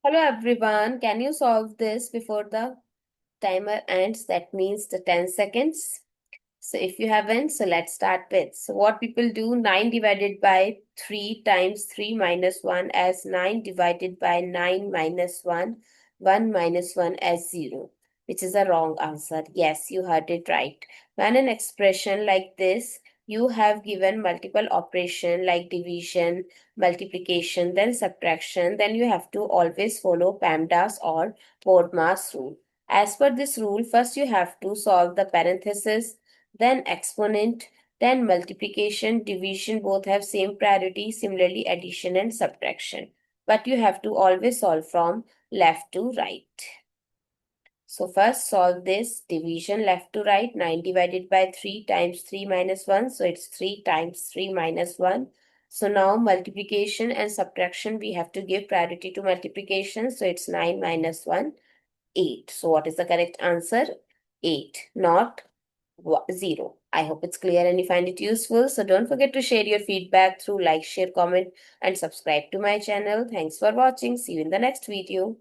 Hello everyone, can you solve this before the timer ends? That means the 10 seconds. So if you haven't, so let's start with. So what people do, 9 divided by 3 times 3 minus 1 as 9 divided by 9 minus 1, 1 minus 1 as 0, which is a wrong answer. Yes, you heard it right. When an expression like this, you have given multiple operation like division, multiplication, then subtraction, then you have to always follow PEMDAS or PEMDAS rule. As per this rule, first you have to solve the parenthesis, then exponent, then multiplication, division both have same priority, similarly addition and subtraction. But you have to always solve from left to right. So first solve this division left to right. 9 divided by 3 times 3 minus 1. So it's 3 times 3 minus 1. So now multiplication and subtraction, we have to give priority to multiplication. So it's 9 minus 1, 8. So what is the correct answer? 8, not 0. I hope it's clear and you find it useful. So don't forget to share your feedback through like, share, comment, and subscribe to my channel. Thanks for watching. See you in the next video.